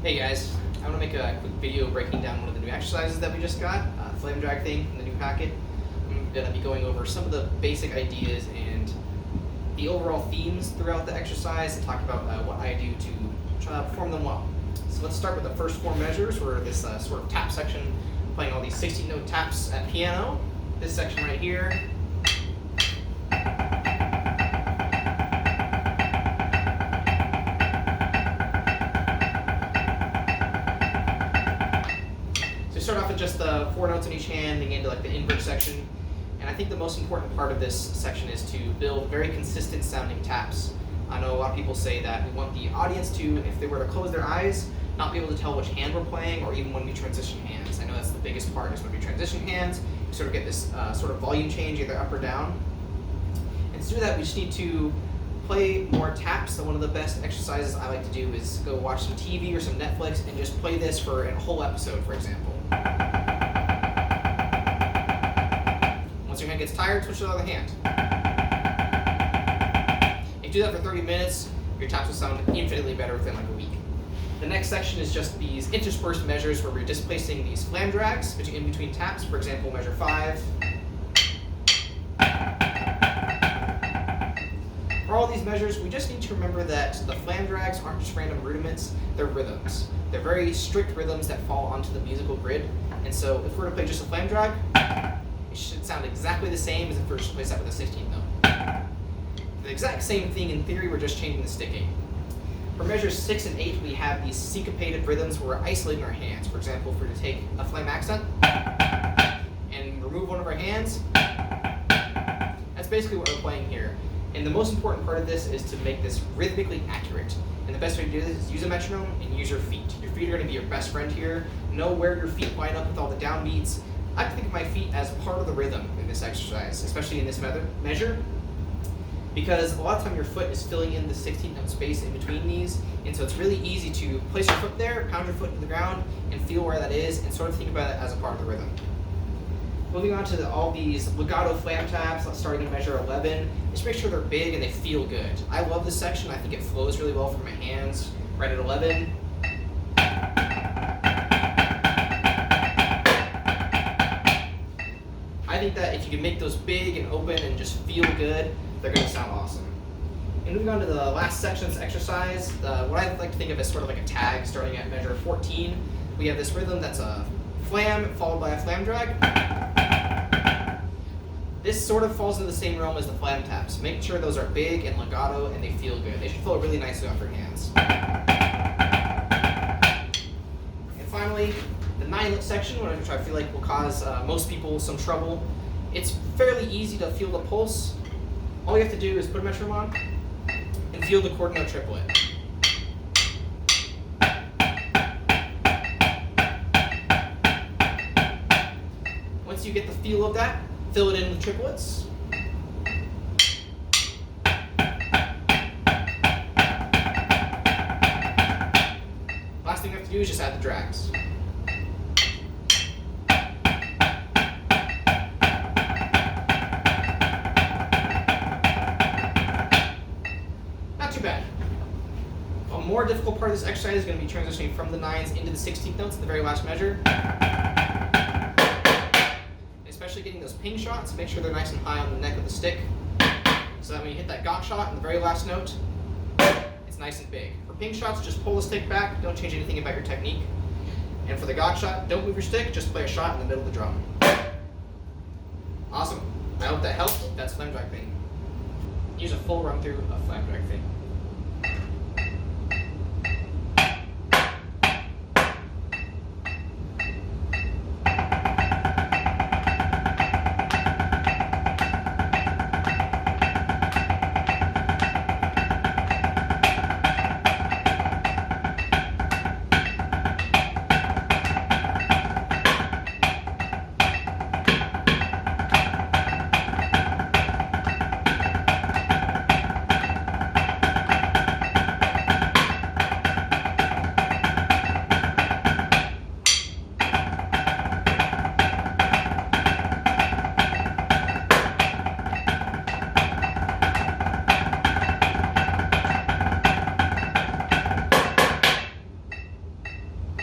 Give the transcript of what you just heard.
Hey guys, I want to make a quick video breaking down one of the new exercises that we just got, Flam Drag Thing in the new packet. I'm going to be going over some of the basic ideas and the overall themes throughout the exercise and talk about what I do to try to perform them well. So let's start with the first four measures, where this sort of tap section, playing all these 16-note taps at piano. This section right here. Start off with just the four notes in each hand, then get into like the invert section. And I think the most important part of this section is to build very consistent sounding taps. I know a lot of people say that we want the audience to, if they were to close their eyes, not be able to tell which hand we're playing, or even when we transition hands. I know that's the biggest part, is when we transition hands, you sort of get this sort of volume change, either up or down. And to do that, we just need to play more taps. So one of the best exercises I like to do is go watch some TV or some Netflix and just play this for a whole episode, for example. Once your hand gets tired, switch to the other hand. If you do that for 30 minutes, your taps will sound infinitely better within like a week. The next section is just these interspersed measures where we're displacing these flam drags in between taps. For example, measure 5. For all these measures, we just need to remember that the flam drags aren't just random rudiments, they're rhythms. They're very strict rhythms that fall onto the musical grid. And so if we're to play just a flam drag, it should sound exactly the same as if we were to play that with a 16th note. The exact same thing in theory, we're just changing the sticking. For measures 6 and 8, we have these syncopated rhythms where we're isolating our hands. For example, if we were to take a flam accent and remove one of our hands, that's basically what we're playing here. And the most important part of this is to make this rhythmically accurate. And the best way to do this is use a metronome and use your feet. Your feet are going to be your best friend here. Know where your feet line up with all the downbeats. I like to think of my feet as part of the rhythm in this exercise, especially in this measure, because a lot of time your foot is filling in the 16th note space in between these, and so it's really easy to place your foot there, pound your foot into the ground, and feel where that is, and sort of think about it as a part of the rhythm. Moving on to all these legato flam taps, starting in measure 11, just make sure they're big and they feel good. I love this section. I think it flows really well from my hands. Right at 11. I think that if you can make those big and open and just feel good, they're going to sound awesome. And moving on to the last section of this exercise, what I like to think of as sort of like a tag, starting at measure 14. We have this rhythm that's a flam followed by a flam drag. This sort of falls into the same realm as the flam taps. Make sure those are big and legato and they feel good. They should flow really nicely off your hands. And finally, the 9-note section, which I feel like will cause most people some trouble. It's fairly easy to feel the pulse. All you have to do is put a metronome on and feel the chord note triplet. Once you get the feel of that, fill it in with triplets. Last thing we have to do is just add the drags. Not too bad. A more difficult part of this exercise is going to be transitioning from the 9s into the 16th notes in the very last measure. Especially getting those ping shots, make sure they're nice and high on the neck of the stick, so that when you hit that gok shot in the very last note, it's nice and big. For ping shots, just pull the stick back, don't change anything about your technique. And for the gok shot, don't move your stick, just play a shot in the middle of the drum. Awesome. I hope that helped. That's Flam Drag Thing. Here's a full run through of Flam Drag Thing.